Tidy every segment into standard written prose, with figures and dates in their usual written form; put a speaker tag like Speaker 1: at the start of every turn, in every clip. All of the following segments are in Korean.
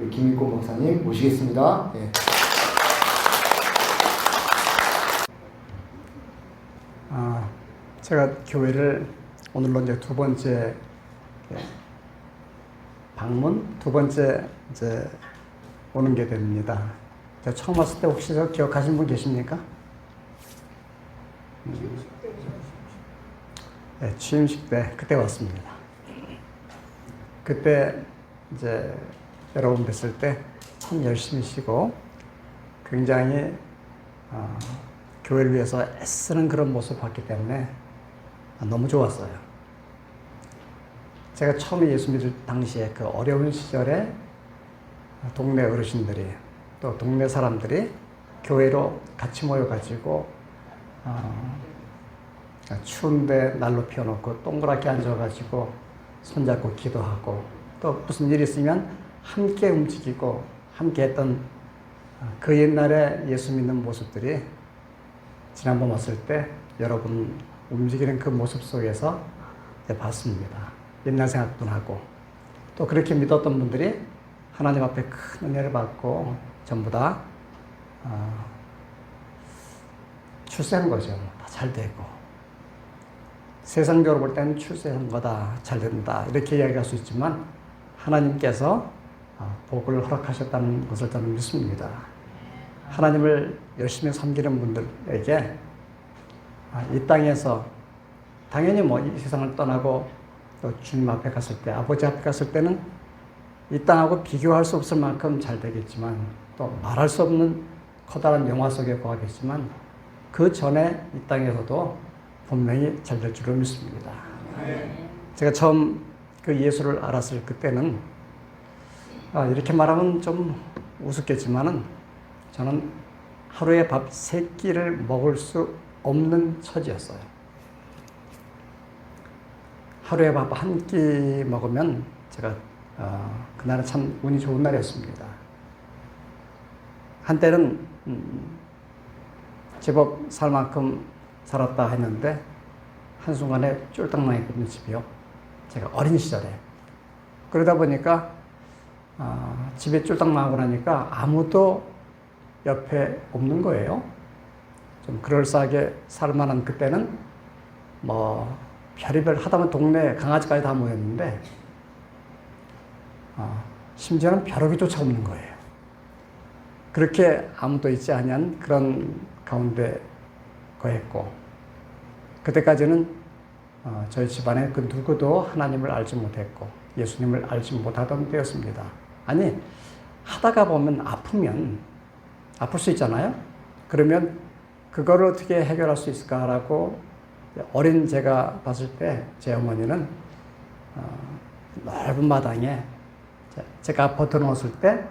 Speaker 1: 우리 김익곤 목사님 모시겠습니다. 예.
Speaker 2: 제가 교회를 오늘로 이제 두 번째 방문, 두 번째 이제 오는 게 됩니다. 제가 처음 왔을 때 혹시 저 기억하시는 분 계십니까? 네, 취임식 때 그때 왔습니다. 그때 이제 여러분 뵀을 때 참 열심히 쉬고 굉장히 교회를 위해서 애쓰는 그런 모습을 봤기 때문에 너무 좋았어요. 제가 처음에 예수 믿을 당시에 그 어려운 시절에 동네 어르신들이 또 동네 사람들이 교회로 같이 모여가지고 추운데 난로 피워놓고 동그랗게 앉아가지고 손잡고 기도하고 또 무슨 일이 있으면 함께 움직이고 함께 했던 그 옛날에 예수 믿는 모습들이 지난번 왔을 때 여러분 움직이는 그 모습 속에서 봤습니다. 옛날 생각도 나고 또 그렇게 믿었던 분들이 하나님 앞에 큰 은혜를 받고 전부 다 출세한 거죠. 다 잘 되고 세상적으로 볼 때는 출세한 거다, 잘 된다 이렇게 이야기할 수 있지만 하나님께서 복을 허락하셨다는 것을 저는 믿습니다. 하나님을 열심히 섬기는 분들에게 이 땅에서 당연히 뭐 이 세상을 떠나고 또 주님 앞에 갔을 때, 아버지 앞에 갔을 때는 이 땅하고 비교할 수 없을 만큼 잘 되겠지만 또 말할 수 없는 커다란 영화 속에 거하겠지만 그 전에 이 땅에서도 분명히 잘 될 줄로 믿습니다. 제가 처음 그 예수를 알았을 그때는 이렇게 말하면 좀 우습겠지만은 저는 하루에 밥 3끼를 먹을 수 없는 처지였어요. 하루에 밥 1끼 먹으면 제가 그날은 참 운이 좋은 날이었습니다. 한때는 제법 살 만큼 살았다 했는데 한순간에 쫄딱 망했거든요, 집이요. 제가 어린 시절에. 그러다 보니까 집에 쫄딱 망하고 나니까 아무도 옆에 없는 거예요. 좀 그럴싸하게 살만한 그때는 뭐 별의별 하다면 동네 강아지까지 다 모였는데 심지어는 벼룩이조차 없는 거예요. 그렇게 아무도 있지 않은 그런 가운데 거했고 그때까지는 저희 집안에 그 누구도 하나님을 알지 못했고 예수님을 알지 못하던 때였습니다. 아니 하다가 보면 아플 수 있잖아요. 그러면 그거를 어떻게 해결할 수 있을까라고 어린 제가 봤을 때 제 어머니는 넓은 마당에 제가 버텨 놓았을 때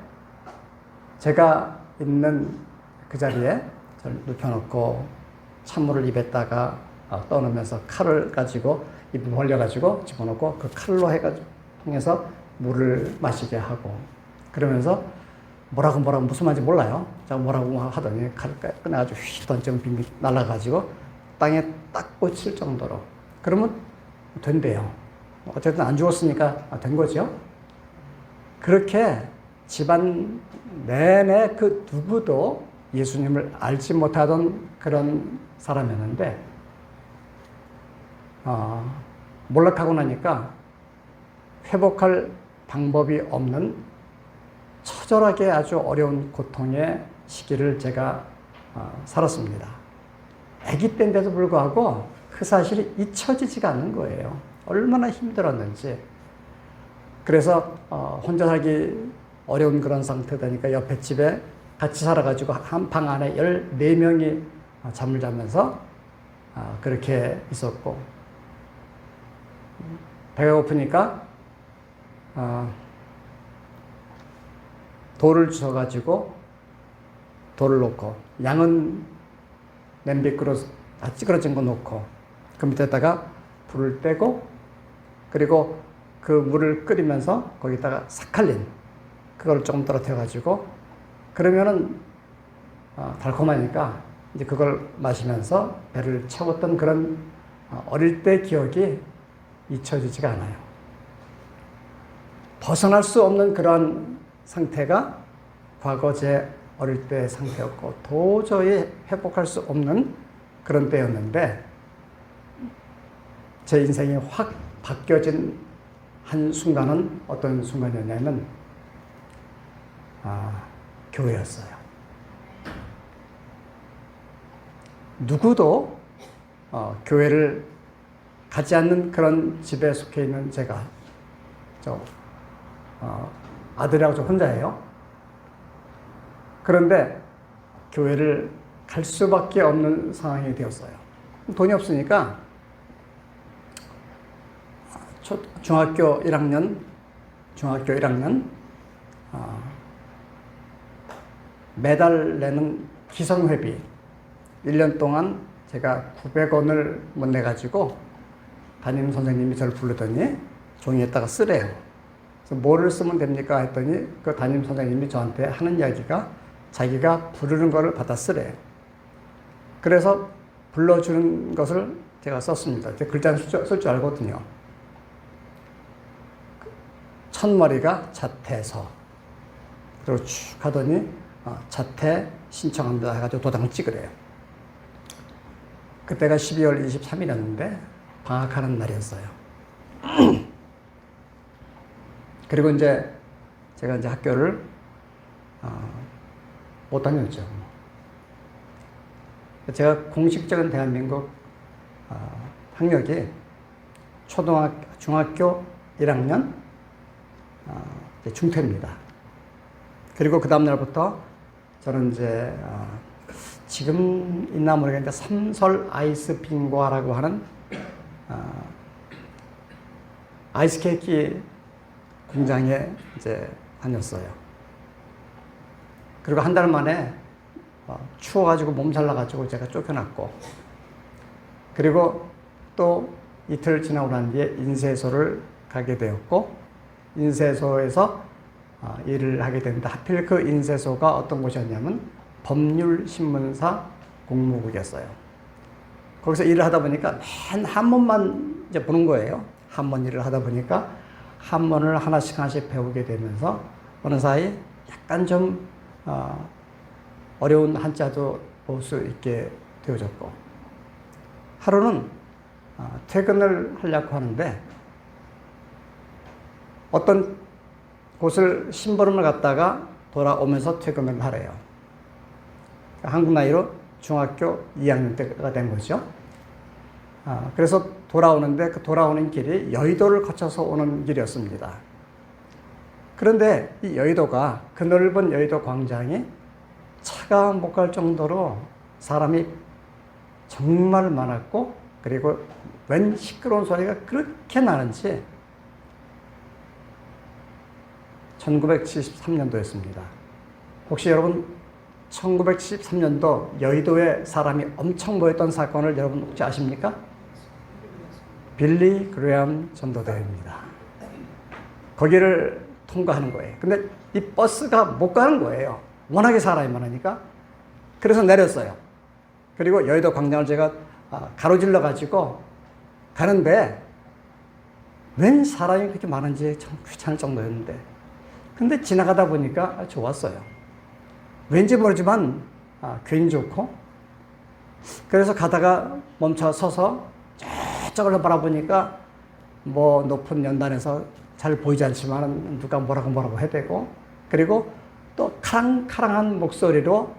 Speaker 2: 제가 있는 그 자리에 저를 눕혀놓고 찬물을 입에다가 떠놓으면서 칼을 가지고 입을 벌려가지고 집어넣고 그 칼로 해가지고 통해서 물을 마시게 하고 그러면서 뭐라고 무슨 말인지 몰라요. 제가 뭐라고 하더니 칼을 꺼내가지고 휘 던지면 빙빙 날아가지고 땅에 딱 꽂힐 정도로 그러면 된대요. 어쨌든 안 죽었으니까 된 거죠. 그렇게 집안 내내 그 누구도 예수님을 알지 못하던 그런 사람이었는데 몰락하고 나니까 회복할 방법이 없는 처절하게 아주 어려운 고통의 시기를 제가 살았습니다. 아기 때인데도 불구하고 그 사실이 잊혀지지가 않는 거예요. 얼마나 힘들었는지. 그래서 혼자 살기 어려운 그런 상태 되니까 옆에 집에 같이 살아가지고 한 방 안에 14명이 잠을 자면서 그렇게 있었고 배가 고프니까 돌을 주워가지고 돌을 놓고 양은 냄비 그릇 다 찌그러진 거 놓고 그 밑에다가 불을 떼고 그리고 그 물을 끓이면서 거기다가 사칼린 그걸 조금 떨어뜨려가지고 그러면은 달콤하니까 이제 그걸 마시면서 배를 채웠던 그런 어릴 때 기억이 잊혀지지가 않아요. 벗어날 수 없는 그런 상태가 과거 제 어릴 때 상태였고 도저히 회복할 수 없는 그런 때였는데 제 인생이 확 바뀌어진 한 순간은 어떤 순간이었냐면 교회였어요. 누구도 교회를 가지 않는 그런 집에 속해 있는 제가 아들하고 저 혼자예요. 그런데 교회를 갈 수밖에 없는 상황이 되었어요. 돈이 없으니까 중학교 1학년 매달 내는 기성회비 1년 동안 제가 900원을 못 내가지고 담임 선생님이 저를 부르더니 종이에다가 쓰래요. 그래서 뭐를 쓰면 됩니까? 했더니 그 담임 선생님이 저한테 하는 이야기가 자기가 부르는 거를 받아 쓰래요. 그래서 불러주는 것을 제가 썼습니다. 글자는 쓸 줄 알거든요. 첫머리가 자퇴서. 그리고 쭉 하더니 자퇴 신청합니다 해가지고 도장 찍으래요. 그때가 12월 23일이었는데 방학하는 날이었어요. 그리고 이제 제가 이제 학교를 못 다녔죠. 제가 공식적인 대한민국 학력이 중학교 1학년 중퇴입니다. 그리고 그 다음 날부터 저는 이제 지금 있나 모르겠는데 삼설 아이스 빙고라고 하는 아이스케이크 공장에 이제 다녔어요. 그리고 한 달 만에 추워가지고 몸살 나가지고 제가 쫓겨났고, 그리고 또 이틀 지나고 난 뒤에 인쇄소를 가게 되었고, 인쇄소에서 일을 하게 됐는데 하필 그 인쇄소가 어떤 곳이었냐면 법률신문사 공무국이었어요. 거기서 일을 하다 보니까 맨 한문만 이제 보는 거예요. 한문 일을 하다 보니까 한문을 하나씩 배우게 되면서 어느 사이 약간 좀 어려운 한자도 볼 수 있게 되어졌고, 하루는 퇴근을 하려고 하는데 어떤 곳을 심부름을 갔다가 돌아오면서 퇴근을 하래요. 한국 나이로 중학교 2학년 때가 된 거죠. 그래서 돌아오는데 그 돌아오는 길이 여의도를 거쳐서 오는 길이었습니다. 그런데 이 여의도가, 그 넓은 여의도 광장이 차가 못 갈 정도로 사람이 정말 많았고, 그리고 웬 시끄러운 소리가 그렇게 나는지 1973년도였습니다. 혹시 여러분 1973년도 여의도에 사람이 엄청 모였던 사건을 여러분 혹시 아십니까? 빌리 그레엄 전도대회입니다. 거기를 통과하는 거예요. 근데 이 버스가 못 가는 거예요. 워낙에 사람이 많으니까. 그래서 내렸어요. 그리고 여의도 광장을 제가 가로질러 가지고 가는데 웬 사람이 그렇게 많은지 참 귀찮을 정도였는데, 근데 지나가다 보니까 좋았어요. 왠지 모르지만 괜히 좋고, 그래서 가다가 멈춰 서서 저쪽을 바라보니까 뭐 높은 연단에서 잘 보이지 않지만 누가 뭐라고 해대고, 그리고 또 카랑카랑한 목소리로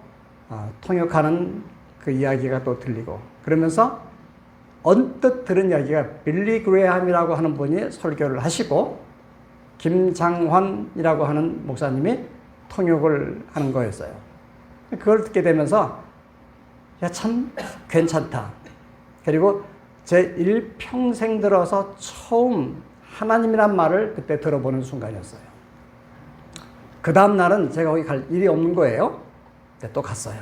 Speaker 2: 통역하는 그 이야기가 또 들리고, 그러면서 언뜻 들은 이야기가 빌리 그레함이라고 하는 분이 설교를 하시고 김장환이라고 하는 목사님이 통역을 하는 거였어요. 그걸 듣게 되면서 야, 참 괜찮다. 그리고 제 일평생 들어서 처음 하나님이란 말을 그때 들어보는 순간이었어요. 그 다음 날은 제가 거기 갈 일이 없는 거예요. 또 갔어요.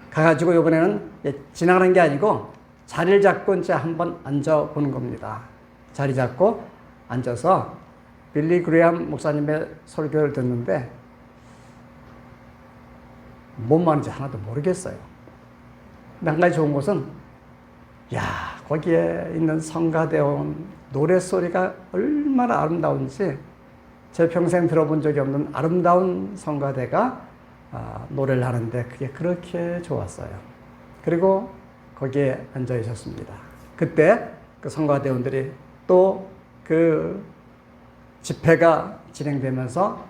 Speaker 2: 가가지고 이번에는 지나가는 게 아니고 자리를 잡고 이제 한번 앉아보는 겁니다. 자리 잡고 앉아서 빌리 그레엄 목사님의 설교를 듣는데 뭔 말인지 하나도 모르겠어요. 한 가지 좋은 것은, 야, 거기에 있는 성가대원 노랫소리가 얼마나 아름다운지 제 평생 들어본 적이 없는 아름다운 성가대가 노래를 하는데 그게 그렇게 좋았어요. 그리고 거기에 앉아 있었습니다. 그때 그 성가대원들이 또 그 집회가 진행되면서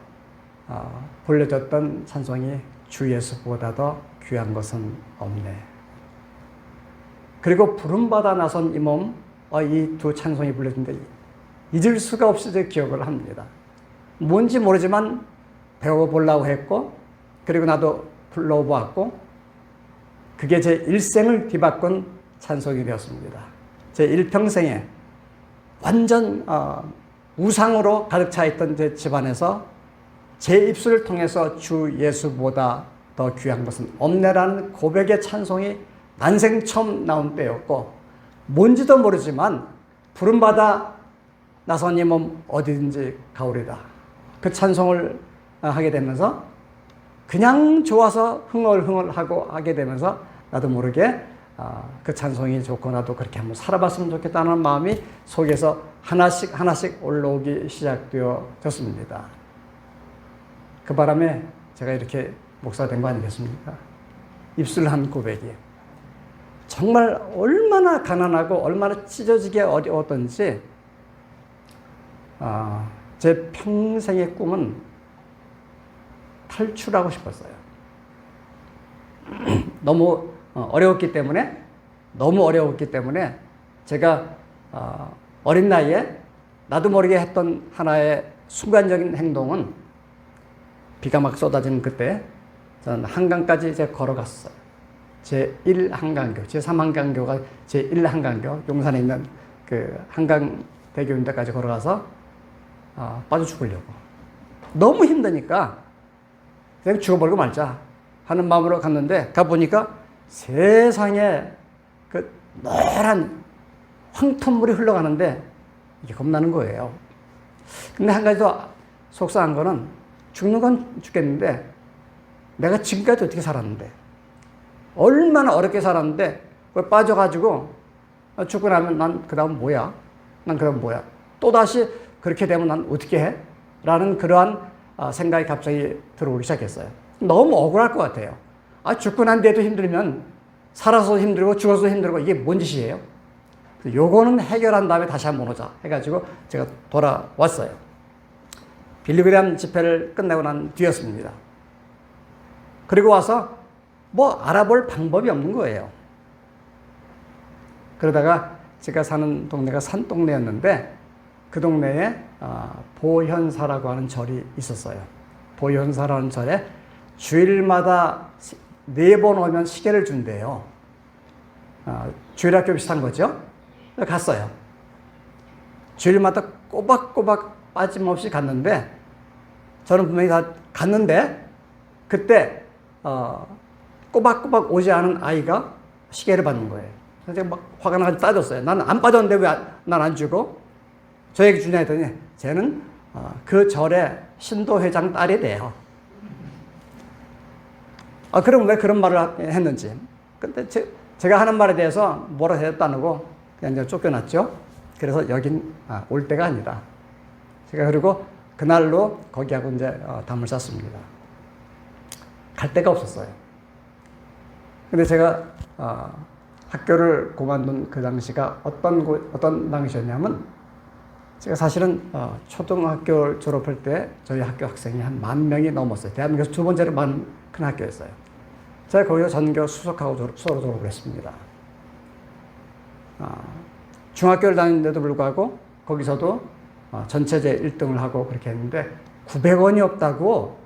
Speaker 2: 불려졌던 찬송이 주 예수보다 더 귀한 것은 없네. 그리고 부름받아 나선 이 몸, 이 두 찬송이 불려진데 잊을 수가 없이 제 기억을 합니다. 뭔지 모르지만 배워보려고 했고, 그리고 나도 불러보았고, 그게 제 일생을 뒤바꾼 찬송이 되었습니다. 제 일평생에 완전 우상으로 가득 차 있던 제 집안에서 제 입술을 통해서 주 예수보다 더 귀한 것은 없네라는 고백의 찬송이 난생 처음 나온 때였고, 뭔지도 모르지만 부름받아 나선 이 몸 어디든지 가오리다. 그 찬송을 하게 되면서 그냥 좋아서 흥얼흥얼하고 하게 되면서 나도 모르게 그 찬송이 좋고 나도 그렇게 한번 살아봤으면 좋겠다는 마음이 속에서 하나씩 하나씩 올라오기 시작되어졌습니다. 그 바람에 제가 이렇게 목사가 된 거 아니겠습니까? 입술 한 고백이 정말 얼마나 가난하고 얼마나 찢어지게 어려웠던지 제 평생의 꿈은 탈출하고 싶었어요. 너무 어려웠기 때문에 제가 어린 나이에 나도 모르게 했던 하나의 순간적인 행동은 비가 막 쏟아지는 그때 저는 한강까지 제가 걸어갔어요. 제1한강교, 제3한강교가 제1한강교, 용산에 있는 그 한강대교인데까지 걸어가서 빠져 죽으려고. 너무 힘드니까 그냥 죽어버리고 말자 하는 마음으로 갔는데 가보니까 세상에 그 노란 황토물이 흘러가는데 이게 겁나는 거예요. 근데 한 가지 더 속상한 거는 죽는 건 죽겠는데 내가 지금까지 어떻게 살았는데 얼마나 어렵게 살았는데 그걸 빠져가지고 죽고 나면 난 그 다음 뭐야? 또다시 그렇게 되면 난 어떻게 해? 라는 그러한 생각이 갑자기 들어오기 시작했어요. 너무 억울할 것 같아요. 죽고 난 뒤에도 힘들면 살아서 힘들고 죽어서 힘들고 이게 뭔 짓이에요? 요거는 해결한 다음에 다시 한번 오자 해가지고 제가 돌아왔어요. 빌리그레암 집회를 끝내고 난 뒤였습니다. 그리고 와서 뭐 알아볼 방법이 없는 거예요. 그러다가 제가 사는 동네가 산동네였는데 그 동네에 보현사라고 하는 절이 있었어요. 보현사라는 절에 주일마다 4번 오면 시계를 준대요. 주일학교 비슷한 거죠. 갔어요. 주일마다 꼬박꼬박 빠짐없이 갔는데 저는 분명히 다 갔는데 그때 꼬박꼬박 오지 않은 아이가 시계를 받는 거예요. 그래서 제가 막 화가 나서 따졌어요. 나는 안 빠졌는데 왜 난 안 주고 저에게 주냐 했더니 쟤는 그 절의 신도회장 딸이 돼요. 그럼 왜 그런 말을 했는지. 근데 제가 하는 말에 대해서 뭐라 대답도 그냥 이제 쫓겨났죠. 그래서 여긴 올 때가 아니다. 제가 그리고 그날로 거기하고 이제 담을 쌌습니다. 갈 데가 없었어요. 근데 제가 학교를 그만둔 그 당시가 어떤 당시였냐면 제가 사실은 초등학교 졸업할 때 저희 학교 학생이 한 10,000명이 넘었어요. 대한민국에서 두 번째로 많은 큰 학교였어요. 제가 거기서 전교 수석하고 수석으로 졸업을 했습니다. 중학교를 다니는데도 불구하고 거기서도 전체제 1등을 하고 그렇게 했는데 900원이 없다고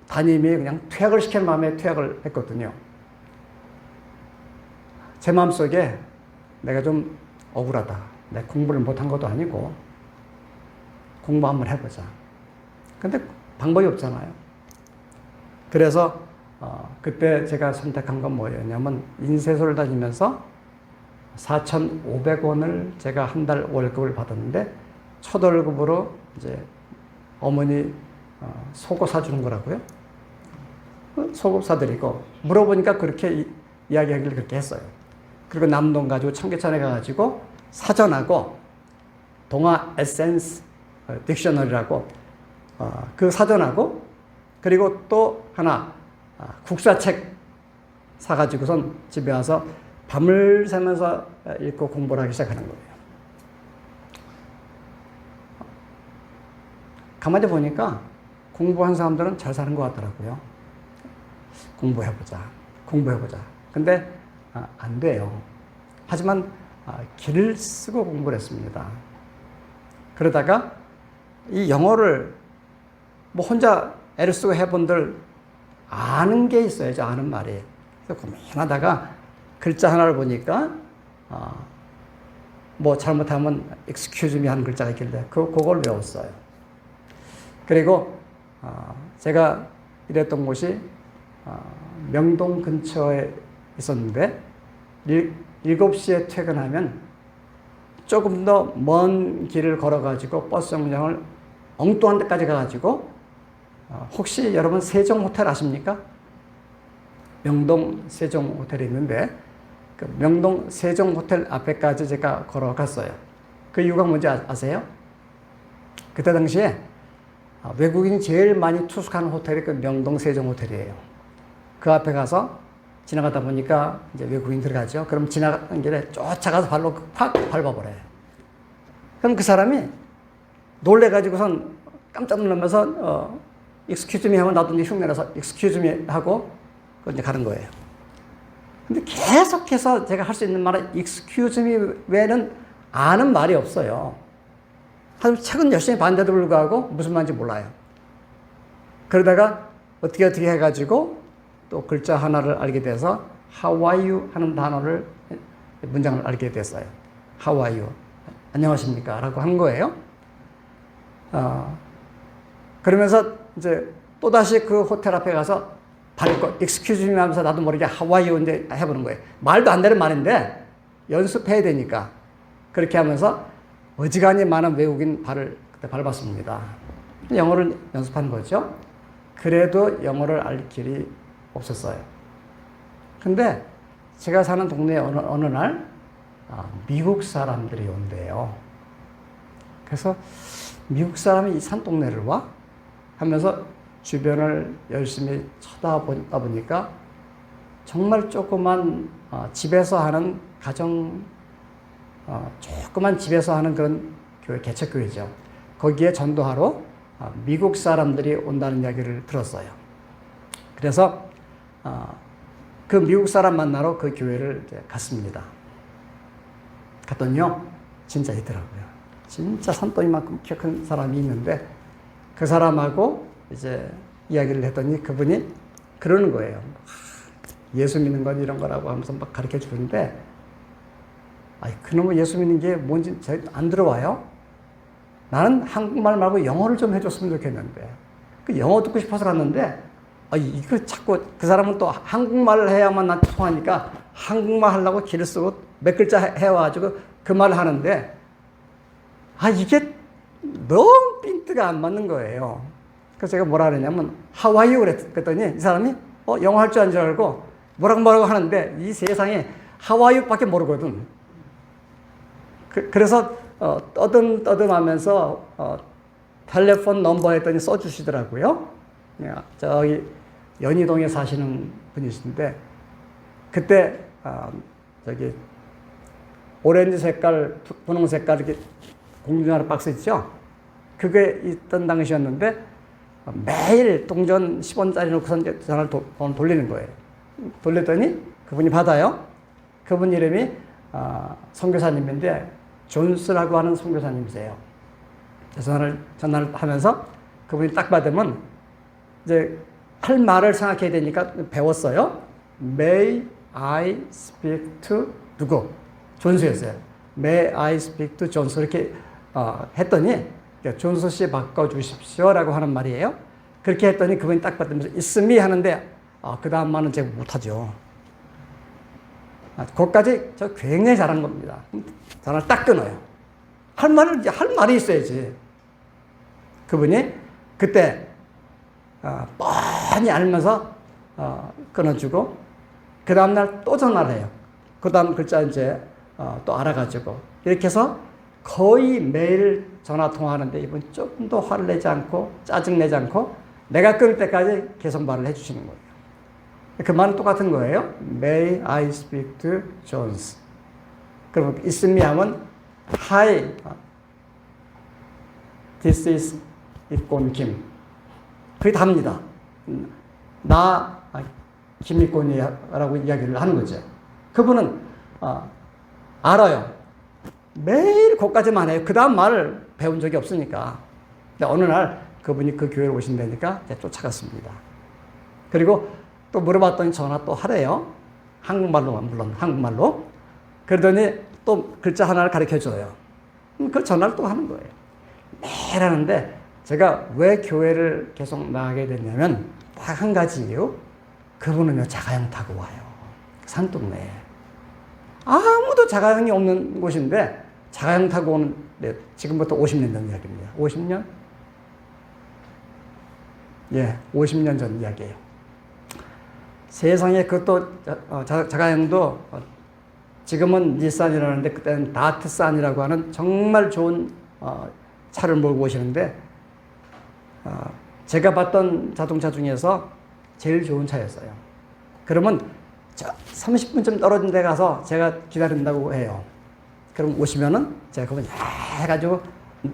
Speaker 2: 담임이 그냥 퇴학을 시키는 마음에 퇴학을 했거든요. 제 마음속에 내가 좀 억울하다. 내가 공부를 못한 것도 아니고 공부 한번 해보자. 근데 방법이 없잖아요. 그래서 그때 제가 선택한 건 뭐였냐면 인쇄소를 다니면서 4,500원을 제가 한 달 월급을 받았는데 첫 월급으로 이제 어머니 속옷 사주는 거라고요. 속옷 사드리고 물어보니까 그렇게 이야기하기를 그렇게 했어요. 그리고 남동 가지고 청계천에 가가지고 사전하고 동화 에센스 딕셔너리라고 그 사전하고 그리고 또 하나 국사책 사가지고선 집에 와서 밤을 새면서 읽고 공부를 하기 시작하는 거예요. 가만히 보니까 공부한 사람들은 잘 사는 것 같더라고요. 공부해보자. 근데 안 돼요. 하지만 길을 쓰고 공부를 했습니다. 그러다가 이 영어를 뭐 혼자 애를 쓰고 해본들 아는 게 있어야죠. 아는 말이. 그래서 고민하다가 글자 하나를 보니까 뭐 잘못하면 excuse me 하는 글자가 있길래 그걸 외웠어요. 그리고 제가 일했던 곳이 명동 근처에 있었는데 7시에 퇴근하면 조금 더 먼 길을 걸어가지고 버스 정류장을 엉뚱한 데까지 가가지고 혹시 여러분 세종호텔 아십니까? 명동 세종호텔이 있는데 그 명동 세종호텔 앞에까지 제가 걸어갔어요. 그 이유가 뭔지 아세요? 그때 당시에 외국인이 제일 많이 투숙하는 호텔이 그 명동 세종호텔이에요. 그 앞에 가서 지나가다 보니까 이제 외국인 들어가죠. 그럼 지나가는 길에 쫓아가서 발로 팍 밟아버려요. 그럼 그 사람이 놀래가지고선 깜짝 놀라면서 excuse me 하면 나도 이제 흉내내서 excuse me 하고 이제 가는 거예요. 근데 계속해서 제가 할 수 있는 말은 excuse me 외에는 아는 말이 없어요. 하지만 책은 열심히 봤는데도 불구하고 무슨 말인지 몰라요. 그러다가 어떻게 해가지고 또 글자 하나를 알게 돼서 How are you 하는 단어를 문장을 알게 됐어요. How are you? 안녕하십니까? 라고 한 거예요. 그러면서 이제 또다시 그 호텔 앞에 가서 발을 excuse me 하면서 나도 모르게 How are you? 이제 해보는 거예요. 말도 안 되는 말인데 연습해야 되니까. 그렇게 하면서 어지간히 많은 외국인 발을 그때 밟았습니다. 영어를 연습한 거죠. 그래도 영어를 알 길이 없었어요. 근데 제가 사는 동네에 어느 날 미국 사람들이 온대요. 그래서 미국 사람이 이 산 동네를 와? 하면서 주변을 열심히 쳐다보다 보니까 정말 조그만 집에서 하는 조그만 집에서 하는 그런 교회, 개척교회죠. 거기에 전도하러 미국 사람들이 온다는 이야기를 들었어요. 그래서 그 미국 사람 만나러 그 교회를 이제 갔습니다. 갔더니요, 진짜 있더라고요. 진짜 산더미만큼 키 큰 사람이 있는데 그 사람하고 이제 이야기를 했더니 그분이 그러는 거예요. 예수 믿는 건 이런 거라고 하면서 막 가르쳐 주는데 그놈의 예수 믿는 게 뭔지 안 들어와요? 나는 한국말 말고 영어를 좀 해줬으면 좋겠는데 그 영어 듣고 싶어서 갔는데 이거 자꾸 그 사람은 또 한국말을 해야만 나한테 통하니까 한국말 하려고 길을 쓰고 몇 글자 해와가지고 그 말을 하는데 이게 너무 핀트가 안 맞는 거예요. 그래서 제가 뭐라 그랬냐면 How are you? 그랬더니 이 사람이 영어 할 줄 아는 줄 알고 뭐라고 하는데 이 세상에 How are you 밖에 모르거든. 그래서 떠듬하면서 텔레폰 넘버 했더니 써주시더라고요. 저기 연희동에 사시는 분이신데 그때 저기 오렌지 색깔, 분홍 색깔 이렇게 공중전화 박스 있죠? 그게 있던 당시였는데 매일 동전 10원짜리 놓고서 전화를 돌리는 거예요. 돌렸더니 그분이 받아요. 그분 이름이 선교사님인데 존스라고 하는 선교사님이세요. 전화를 하면서 그분이 딱 받으면 이제 할 말을 생각해야 되니까 배웠어요. May I speak to 누구? 존스였어요. May I speak to 존스 이렇게 했더니 존스 씨 바꿔주십시오라고 하는 말이에요. 그렇게 했더니 그분이 딱 받으면서 It's me 하는데 그 다음 말은 제가 못하죠. 그것까지 저 굉장히 잘한 겁니다. 전화를 딱 끊어요. 할 말이 있어야지. 그분이 그때 뻔히 알면서 끊어주고 그 다음날 또 전화를 해요. 그 다음 글자 이제 또 알아가지고 이렇게 해서 거의 매일 전화 통화하는데 이분 조금도 화를 내지 않고 짜증 내지 않고 내가 끊을 때까지 계속 말을 해주시는 거예요. 그 말은 똑같은 거예요. May I speak to Jones? 그럼 있음이 하면 Hi, this is 입곤 김. 그게 답니다. 나 김입곤이라고 이야기를 하는 거죠. 그분은 알아요. 매일 그까지만 해요. 그 다음 말을 배운 적이 없으니까. 근데 어느 날 그분이 그 교회로 오신다니까 제가 쫓아갔습니다. 그리고 또 물어봤더니 전화 또 하래요. 한국말로, 물론 한국말로. 그러더니 또 글자 하나를 가르쳐 줘요. 그 전화를 또 하는 거예요. 매일 하는데 제가 왜 교회를 계속 나가게 됐냐면 딱 한 가지 이유. 그분은요, 자가용 타고 와요. 산동네에. 아무도 자가용이 없는 곳인데 자가용 타고 오는, 네, 지금부터 50년 전 이야기입니다. 50년? 예, 50년 전 이야기예요. 세상에 그것도 자가용도 지금은 닛산이라는데 그때는 다트산이라고 하는 정말 좋은 차를 몰고 오시는데 제가 봤던 자동차 중에서 제일 좋은 차였어요. 그러면 30분쯤 떨어진 데 가서 제가 기다린다고 해요. 그럼 오시면은 제가 그분 해가지고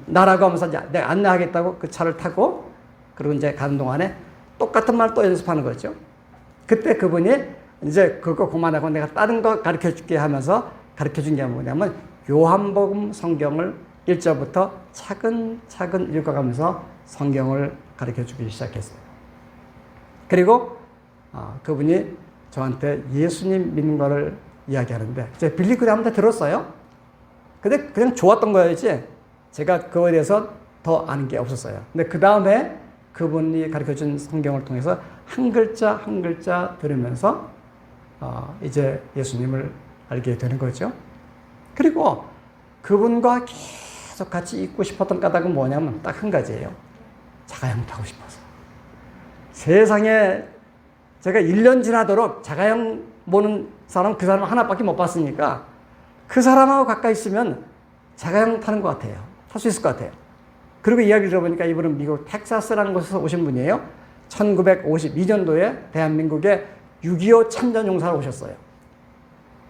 Speaker 2: 나라고 하면서 이제 내가 안내하겠다고 그 차를 타고 그리고 이제 가는 동안에 똑같은 말 또 연습하는 거죠. 그때 그분이 이제 그거 그만하고 내가 다른 거 가르쳐 줄게 하면서 가르쳐 준 게 뭐냐면 요한복음 성경을 1절부터 차근차근 읽어가면서 성경을 가르쳐 주기 시작했어요. 그리고 그분이 저한테 예수님 믿는 거를 이야기하는데 제가 빌리그램한테 들었어요. 근데 그냥 좋았던 거였지 제가 그거에 대해서 더 아는 게 없었어요. 근데 그 다음에 그분이 가르쳐준 성경을 통해서 한 글자 한 글자 들으면서 이제 예수님을 알게 되는 거죠. 그리고 그분과 계속 같이 있고 싶었던 까닭은 뭐냐면 딱 한 가지예요. 자가용 타고 싶어서. 세상에 제가 1년 지나도록 자가용 보는 사람 그 사람 하나밖에 못 봤으니까 그 사람하고 가까이 있으면 자가용 타는 것 같아요. 탈 수 있을 것 같아요. 그리고 이야기를 들어보니까 이분은 미국 텍사스라는 곳에서 오신 분이에요. 1952년도에 대한민국에 6.25 참전용사로 오셨어요.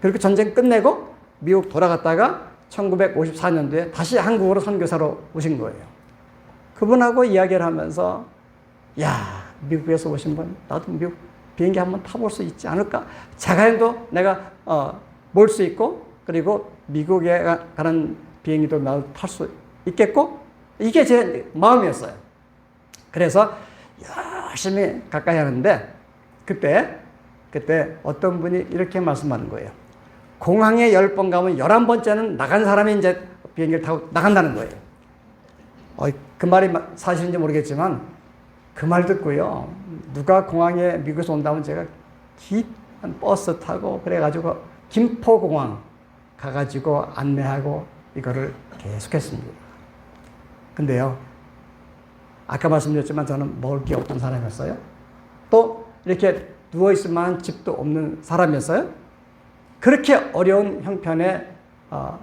Speaker 2: 그리고 전쟁 끝내고 미국 돌아갔다가 1954년도에 다시 한국으로 선교사로 오신 거예요. 그분하고 이야기를 하면서 야, 미국에서 오신 분 나도 미국 비행기 한번 타볼 수 있지 않을까? 자가용도 내가 몰 수 있고 그리고 미국에 가는 비행기도 나도 탈 수 있겠고 이게 제 마음이었어요. 그래서 열심히 가까이 하는데 그때 어떤 분이 이렇게 말씀하는 거예요. 공항에 10번 가면 11번째는 나간 사람이 이제 비행기를 타고 나간다는 거예요. 그 말이 사실인지 모르겠지만 그 말 듣고요. 누가 공항에 미국에서 온다면 제가 깊은 버스 타고 그래가지고 김포공항 가가지고 안내하고 이거를 계속했습니다. 근데요. 아까 말씀드렸지만 저는 먹을 게 없던 사람이었어요. 또 이렇게 누워있을 만한 집도 없는 사람이었어요. 그렇게 어려운 형편의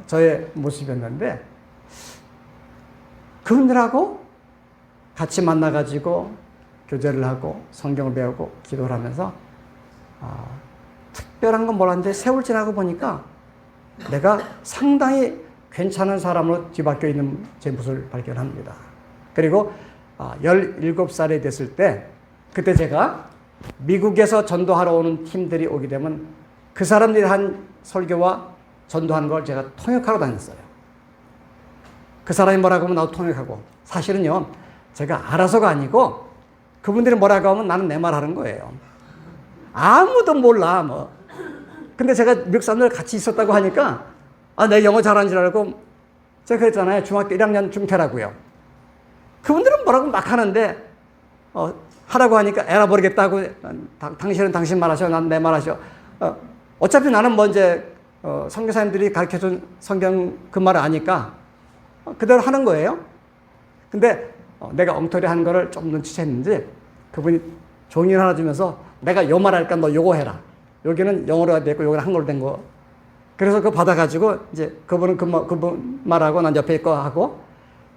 Speaker 2: 저의 모습이었는데 그분들하고 같이 만나가지고 교제를 하고 성경을 배우고 기도를 하면서 특별한 건 몰랐는데 세월 지나고 보니까 내가 상당히 괜찮은 사람으로 뒤바뀌어 있는 제 모습을 발견합니다. 그리고 17살이 됐을 때 그때 제가 미국에서 전도하러 오는 팀들이 오게 되면 그 사람들이 한 설교와 전도하는 걸 제가 통역하러 다녔어요. 그 사람이 뭐라고 하면 나도 통역하고 사실은요 제가 알아서가 아니고 그분들이 뭐라고 하면 나는 내 말 하는 거예요. 아무도 몰라 뭐. 근데 제가 미국 사람들 같이 있었다고 하니까 내 영어 잘하는 줄 알고 제가 그랬잖아요. 중학교 1학년 중퇴라고요. 그분들은 뭐라고 막 하는데 하라고 하니까 에라 모르겠다고 당신은 당신 말하셔 난 내 말하셔. 어차피 나는 뭐 이제 선교사님들이 가르쳐준 성경 그 말을 아니까 그대로 하는 거예요. 근데 내가 엉터리 한 거를 좀 눈치챘는지 그분이 종이를 하나 주면서 내가 요 말할까 너 요거 해라. 여기는 영어로 되어 있고 여기는 한글로 된 거 그래서 그거 받아가지고 이제 그분은 그분 말하고 난 옆에 거 하고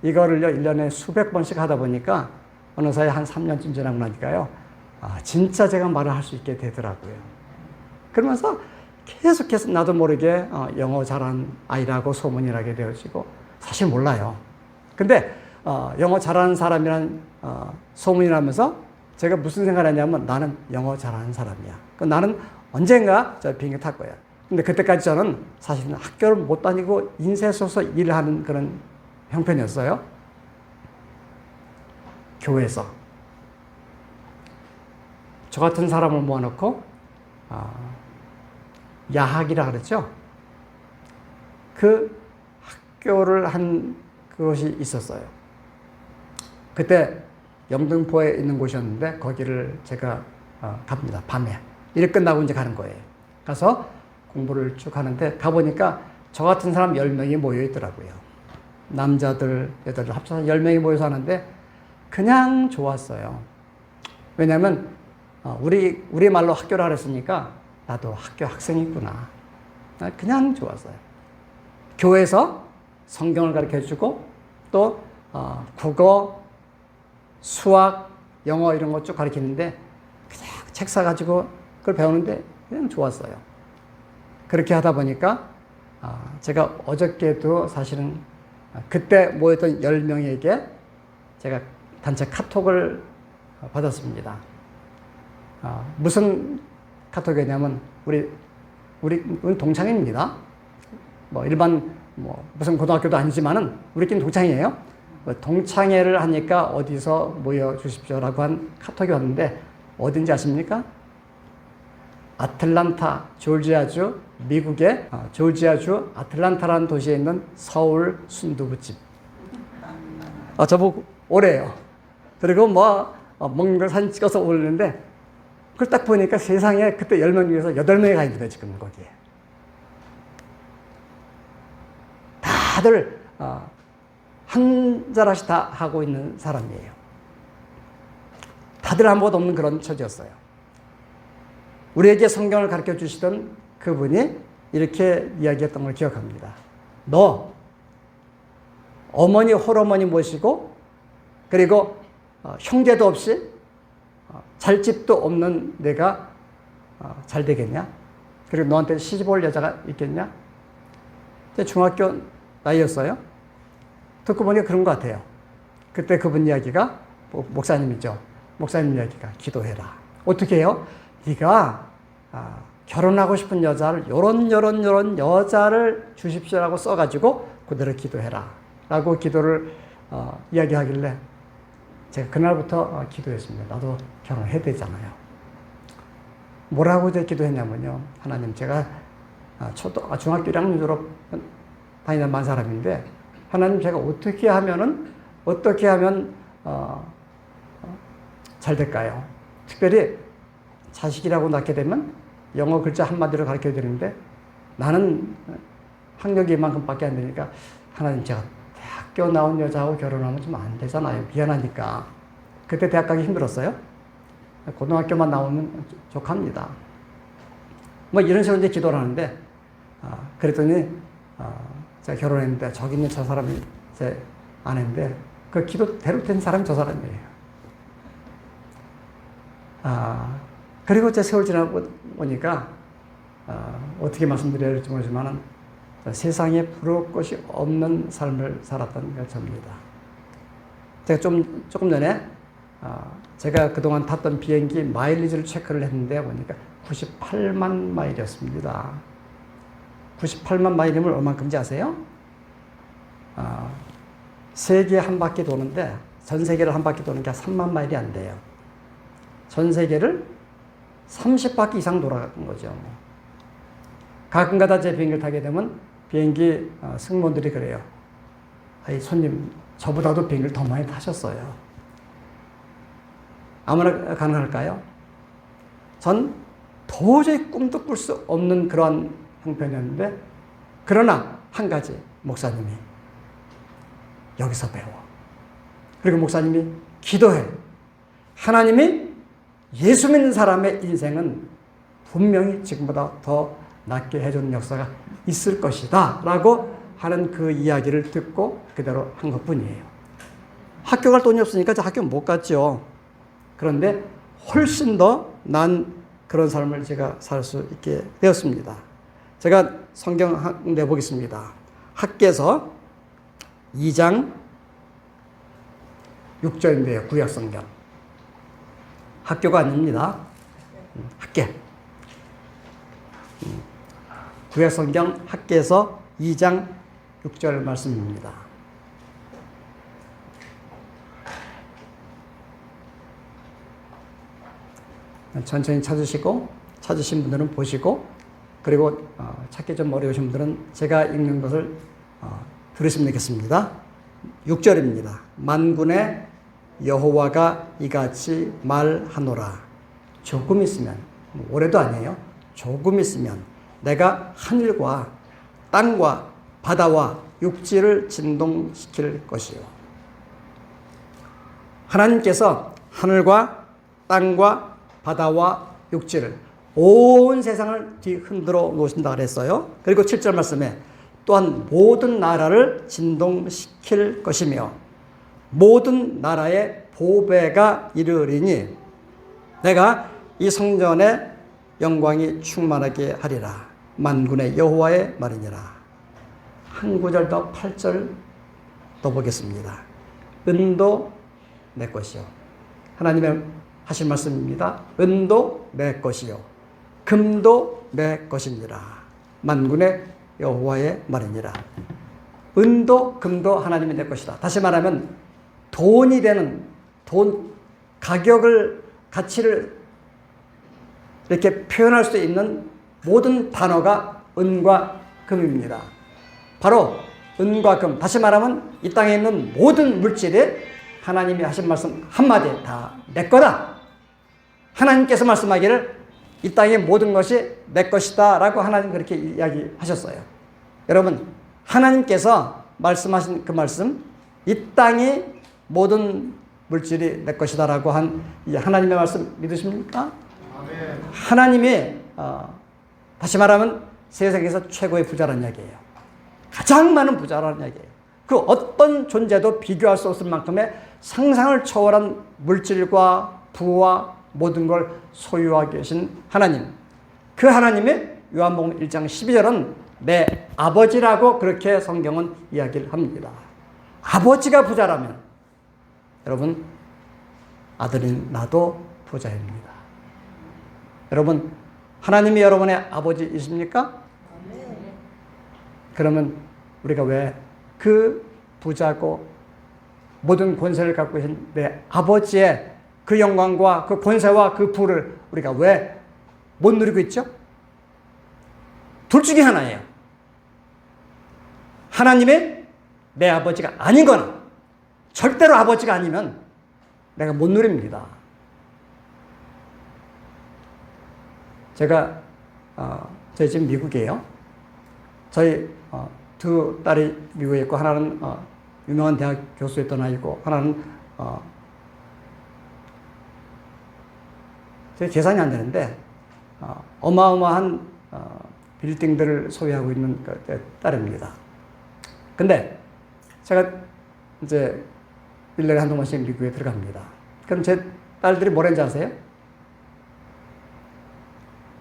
Speaker 2: 이거를요 1년에 수백 번씩 하다 보니까 어느 사이에 한 3년쯤 지나고 나니까요. 진짜 제가 말을 할 수 있게 되더라고요. 그러면서 계속해서 나도 모르게 영어 잘하는 아이라고 소문이 나게 되어지고 사실 몰라요. 근데 영어 잘하는 사람이란 소문이 나면서 제가 무슨 생각을 했냐면 나는 영어 잘하는 사람이야. 나는 언젠가 저 비행기 탈 거야. 근데 그때까지 저는 사실은 학교를 못 다니고 인쇄소에서 일을 하는 그런 형편이었어요. 교회에서. 저 같은 사람을 모아놓고 야학이라 그랬죠. 그 학교를 한 그것이 있었어요. 그때 영등포에 있는 곳이었는데 거기를 제가 갑니다. 밤에. 일 끝나고 이제 가는 거예요. 가서 공부를 쭉 하는데 가보니까 저 같은 사람 10명이 모여 있더라고요. 남자들, 여자들 합쳐서 10명이 모여서 하는데 그냥 좋았어요. 왜냐하면 우리 말로 학교를 하랬으니까 나도 학교 학생이구나. 그냥 좋았어요. 교회에서 성경을 가르쳐주고 또 국어, 수학, 영어 이런 거 쭉 가르치는데 그냥 책 사가지고 그걸 배우는데 그냥 좋았어요. 그렇게 하다 보니까 제가 어저께도 사실은 그때 모였던 10명에게 제가 단체 카톡을 받았습니다. 무슨 카톡이냐면 우리 동창입니다. 뭐 일반 무슨 고등학교도 아니지만은 우리끼리 동창이에요. 동창회를 하니까 어디서 모여 주십시오라고 한 카톡이 왔는데 어딘지 아십니까? 아틀란타, 조지아주, 미국의 조지아주 아틀란타라는 도시에 있는 서울 순두부집. 저보고 오래요. 그리고 먹는 걸 사진 찍어서 올리는데 그걸 딱 보니까 세상에 그때 10명 중에서 8명이 가 있는데 지금 거기에. 다들 한 자락씩 다 하고 있는 사람이에요. 다들 아무것도 없는 그런 처지였어요. 우리에게 성경을 가르쳐 주시던 그분이 이렇게 이야기했던 걸 기억합니다. 너 어머니 홀어머니 모시고 그리고 형제도 없이 잘 집도 없는 내가 잘 되겠냐? 그리고 너한테 시집 올 여자가 있겠냐? 중학교 나이였어요. 듣고 보니까 그런 것 같아요. 그때 그분 이야기가 목사님이죠. 목사님 이야기가 기도해라. 어떻게 해요? 네가 결혼하고 싶은 여자를 요런 여자를 주십시오라고 써가지고 그대로 기도해라 라고 기도를 이야기하길래 제가 그날부터 기도했습니다. 나도 결혼해야 되잖아요. 뭐라고 이제 기도했냐면요. 하나님, 제가 중학교 1학년 졸업 다니는 사람인데 하나님, 제가 어떻게 하면 잘 될까요? 특별히 자식이라고 낳게 되면 영어 글자 한마디로 가르쳐야 되는데 나는 학력이 이만큼밖에 안 되니까 하나님, 제가 대학교 나온 여자하고 결혼하면 좀 안 되잖아요. 미안하니까. 그때 대학 가기 힘들었어요. 고등학교만 나오면 족합니다. 이런 식으로 이제 기도를 하는데 그랬더니 제가 결혼했는데 저기 있는 저 사람이 제 아내인데 그 기도대로 된 사람이 저 사람이에요. 그리고 제 세월 지나고 보니까 어떻게 말씀드려야 할지 모르지만 세상에 부러울 것이 없는 삶을 살았던 것입니다. 제가 조금 전에 제가 그동안 탔던 비행기 마일리지를 체크를 했는데 보니까 98만 마일이었습니다. 98만 마일이면 얼마큼인지 아세요? 세계 한 바퀴 도는데 전 세계를 한 바퀴 도는 게 3만 마일이 안 돼요. 전 세계를 30바퀴 이상 돌아간 거죠. 가끔가다 제 비행기를 타게 되면 비행기 승무원들이 그래요. 아이 손님, 저보다도 비행기를 더 많이 타셨어요. 아무나 가능할까요? 전 도저히 꿈도 꿀 수 없는 그러한 형편이었는데 그러나 한 가지, 목사님이 여기서 배워. 그리고 목사님이 기도해. 하나님이 예수 믿는 사람의 인생은 분명히 지금보다 더 낫게 해주는 역사가 있을 것이다 라고 하는 그 이야기를 듣고 그대로 한 것뿐이에요. 학교 갈 돈이 없으니까 저 학교 못 갔죠. 그런데 훨씬 더 난 그런 삶을 제가 살 수 있게 되었습니다. 제가 성경 내보겠습니다. 학개서 2장 6절인데요. 구약성경. 학교가 아닙니다. 학계. 구약성경 학개서 2장 6절 말씀입니다. 천천히 찾으시고 찾으신 분들은 보시고 그리고 찾기 좀 어려우신 분들은 제가 읽는 것을 들으시면 되겠습니다. 6절입니다. 만군의 여호와가 이같이 말하노라. 조금 있으면, 올해도 아니에요. 조금 있으면 내가 하늘과 땅과 바다와 육지를 진동시킬 것이요. 하나님께서 하늘과 땅과 바다와 육지를 온 세상을 뒤흔들어 놓으신다 그랬어요. 그리고 7절 말씀에 또한 모든 나라를 진동시킬 것이며 모든 나라의 보배가 이르리니 내가 이 성전의 영광이 충만하게 하리라. 만군의 여호와의 말이니라. 한 구절 더 8절 더 보겠습니다. 은도 내 것이요. 하나님의 하신 말씀입니다. 은도 내 것이요. 금도 내 것이니라. 만군의 여호와의 말이니라. 은도 금도 하나님이 내 것이다. 다시 말하면 돈이 되는 돈 가격을 가치를 이렇게 표현할 수 있는 모든 단어가 은과 금입니다. 바로 은과 금. 다시 말하면 이 땅에 있는 모든 물질이 하나님이 하신 말씀 한마디 다 내 거다. 하나님께서 말씀하기를 이 땅의 모든 것이 내 것이다 라고 하나님 그렇게 이야기하셨어요. 여러분 하나님께서 말씀하신 그 말씀 이 땅이 모든 물질이 내 것이다 라고 한 하나님의 말씀 믿으십니까? 하나님이 다시 말하면 세상에서 최고의 부자라는 이야기예요. 가장 많은 부자라는 이야기예요. 그 어떤 존재도 비교할 수 없을 만큼의 상상을 초월한 물질과 부와 모든 걸 소유하고 계신 하나님. 그 하나님이 요한복음 1장 12절은 내 아버지라고 그렇게 성경은 이야기를 합니다. 아버지가 부자라면 여러분 아들인 나도 부자입니다. 여러분 하나님이 여러분의 아버지이십니까? 그러면 우리가 왜 그 부자고 모든 권세를 갖고 계신 내 아버지의 그 영광과 그 권세와 그 부를 우리가 왜 못 누리고 있죠? 둘 중에 하나예요. 하나님의 내 아버지가 아닌 거나 절대로 아버지가 아니면 내가 못 누립니다. 제가 저희 지금 미국이에요. 저희 두 딸이 미국에 있고 하나는 유명한 대학 교수였던 아이고 하나는 제 계산이 안 되는데 어마어마한 빌딩들을 소유하고 있는 딸입니다. 근데 제가 이제 1년에 한두 번씩 미국에 들어갑니다. 그럼 제 딸들이 뭐랬는지 아세요?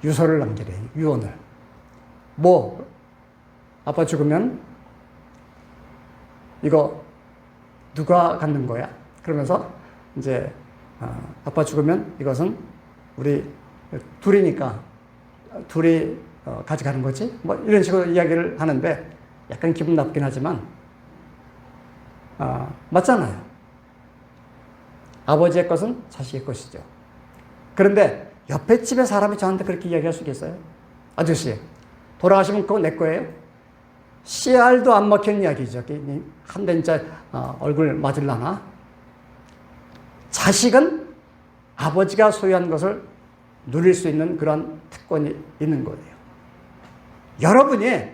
Speaker 2: 유서를 남기래요. 유언을. 아빠 죽으면 이거 누가 갖는 거야? 그러면서 이제 아빠 죽으면 이것은 우리 둘이니까 둘이 가져가는 거지? 뭐 이런 식으로 이야기를 하는데 약간 기분 나쁘긴 하지만 맞잖아요. 아버지의 것은 자식의 것이죠. 그런데 옆에 집에 사람이 저한테 그렇게 이야기할 수 있겠어요? 아저씨 돌아가시면 그거 내 거예요? 씨알도 안 먹히는 이야기죠. 한 대 진짜 얼굴 맞을라나? 자식은 아버지가 소유한 것을 누릴 수 있는 그런 특권이 있는 거예요. 여러분이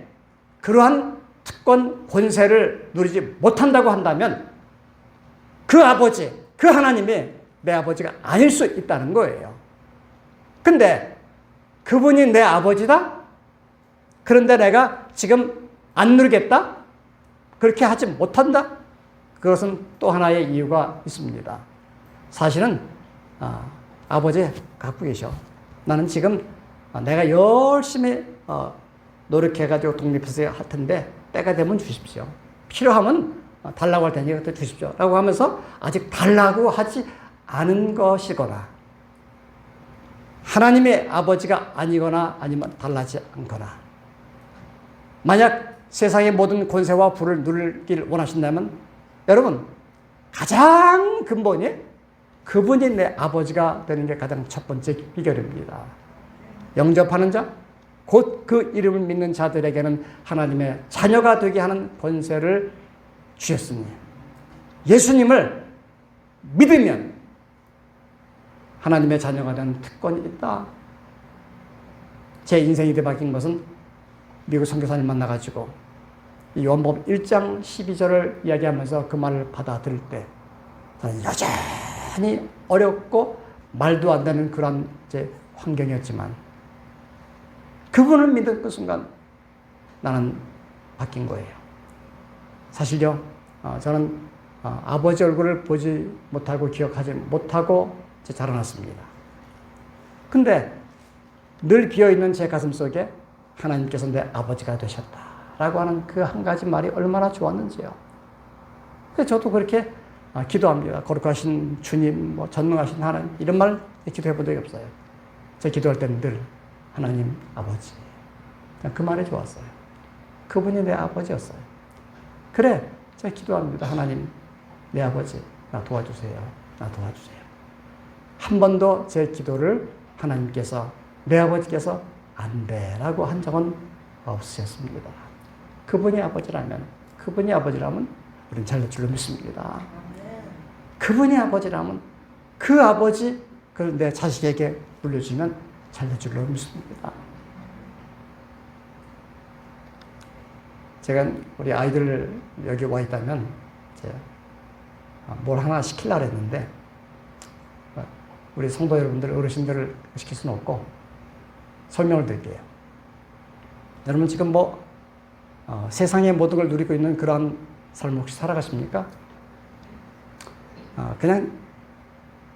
Speaker 2: 그러한 특권, 권세를 누리지 못한다고 한다면 그 아버지, 그 하나님이 내 아버지가 아닐 수 있다는 거예요. 근데 그분이 내 아버지다? 그런데 내가 지금 안 누리겠다? 그렇게 하지 못한다? 그것은 또 하나의 이유가 있습니다. 사실은 아버지 갖고 계셔. 나는 지금 내가 열심히 노력해가지고 독립해서 할 텐데 때가 되면 주십시오. 필요하면 달라고 할 테니 그때 주십시오. 라고 하면서 아직 달라고 하지 않은 것이거나 하나님의 아버지가 아니거나 아니면 달라지 않거나 만약 세상의 모든 권세와 부를 누리길 원하신다면 여러분 가장 근본이 그분이 내 아버지가 되는 게 가장 첫 번째 비결입니다. 영접하는 자, 곧 그 이름을 믿는 자들에게는 하나님의 자녀가 되게 하는 권세를 주셨으니 예수님을 믿으면 하나님의 자녀가 되는 특권이 있다. 제 인생이 뒤바뀐 것은 미국 선교사님 만나가지고 요한복음 1장 12절을 이야기하면서 그 말을 받아들일 때 저는 여전히 어렵고 말도 안 되는 그런 환경이었지만 그분을 믿은 그 순간 나는 바뀐 거예요. 사실요, 저는 아버지 얼굴을 보지 못하고 기억하지 못하고 자라났습니다. 근데 늘 비어있는 제 가슴 속에 하나님께서 내 아버지가 되셨다라고 하는 그 한 가지 말이 얼마나 좋았는지요. 그래서 저도 그렇게 기도합니다. 거룩하신 주님, 전능하신 하나님 이런 말 기도해 본 적이 없어요. 제 기도할 때는 늘 하나님 아버지. 그 말이 좋았어요. 그분이 내 아버지였어요. 그래, 제가 기도합니다. 하나님, 내 아버지, 나 도와주세요. 나 도와주세요. 한 번도 제 기도를 하나님께서, 내 아버지께서 안 돼라고 한 적은 없으셨습니다. 그분이 아버지라면 우리는 잘 될 줄로 믿습니다. 그분이 아버지라면 그 아버지, 그걸 내 자식에게 물려주면 잘 될 줄로 믿습니다. 제가 우리 아이들 여기 와 있다면 뭘 하나 시키려고 했는데 우리 성도 여러분들, 어르신들을 시킬 수는 없고 설명을 드릴게요. 여러분 지금 세상의 모든 걸 누리고 있는 그런 삶을 혹시 살아가십니까? 그냥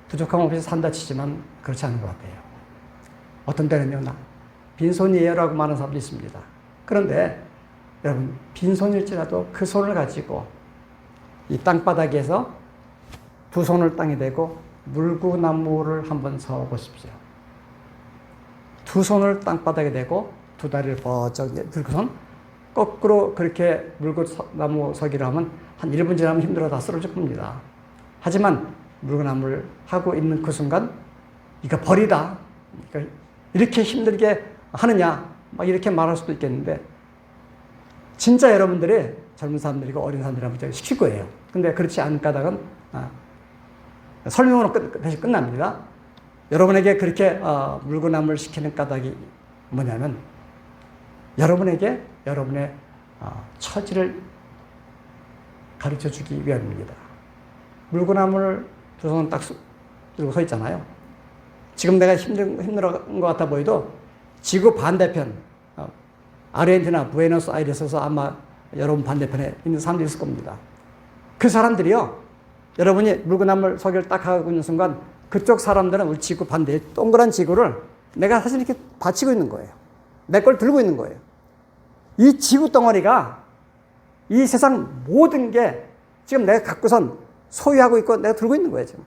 Speaker 2: 부족함 없이 산다 치지만 그렇지 않은 것 같아요. 어떤 때는요, 나 빈손이에요 라고 말하는 사람도 있습니다. 그런데 여러분, 빈손일지라도 그 손을 가지고 이 땅바닥에서 두 손을 땅에 대고 물구나무를 한번 서보십시오. 두 손을 땅바닥에 대고 두 다리를 버쩍 들고선 거꾸로 그렇게 물구나무 서기를 하면 한 1분 지나면 힘들어 다 쓰러질 겁니다. 하지만 물구나무를 하고 있는 그 순간 이거 버리다. 그러니까 이렇게 힘들게 하느냐 막 이렇게 말할 수도 있겠는데 진짜 여러분들이 젊은 사람들이고 어린 사람들한테 시킬 거예요. 근데 그렇지 않은 까닭은 설명으로 다시 끝납니다. 여러분에게 그렇게 물구나무를 시키는 까닭이 뭐냐면 여러분에게 여러분의 처지를 가르쳐 주기 위함입니다. 물구나무를 두 손은 딱 들고 서 있잖아요. 지금 내가 힘들어한 것 같아 보여도 지구 반대편 아르헨티나 부에노스아이레스에서 아마 여러분 반대편에 있는 사람들이 있을 겁니다. 그 사람들이요, 여러분이 물구나무를 서기를 딱 하고 있는 순간 그쪽 사람들은 우리 지구 반대에 동그란 지구를 내가 사실 이렇게 받치고 있는 거예요. 내 걸 들고 있는 거예요. 이 지구 덩어리가 이 세상 모든 게 지금 내가 갖고선 소유하고 있고 내가 들고 있는 거예요. 지금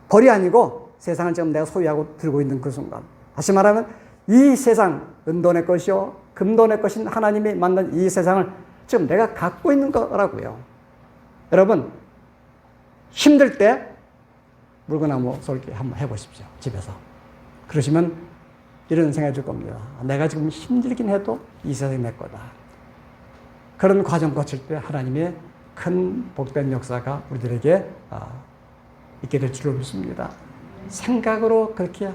Speaker 2: 벌이 아니고 세상을 지금 내가 소유하고 들고 있는 그 순간, 다시 말하면 이 세상, 은도 내 것이요 금도 내 것인 하나님이 만든 이 세상을 지금 내가 갖고 있는 거라고요. 여러분, 힘들 때 물구나무 설기 한번 해보십시오. 집에서. 그러시면 이런 생각이 들 겁니다. 내가 지금 힘들긴 해도 이 세상이 내 거다. 그런 과정 거칠 때 하나님의 큰 복된 역사가 우리들에게 있게 될 줄로 믿습니다. 생각으로 그렇게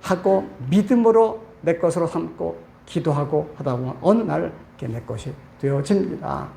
Speaker 2: 하고 믿음으로 내 것으로 삼고 기도하고 하다 보면 어느 날 내 것이 되어집니다.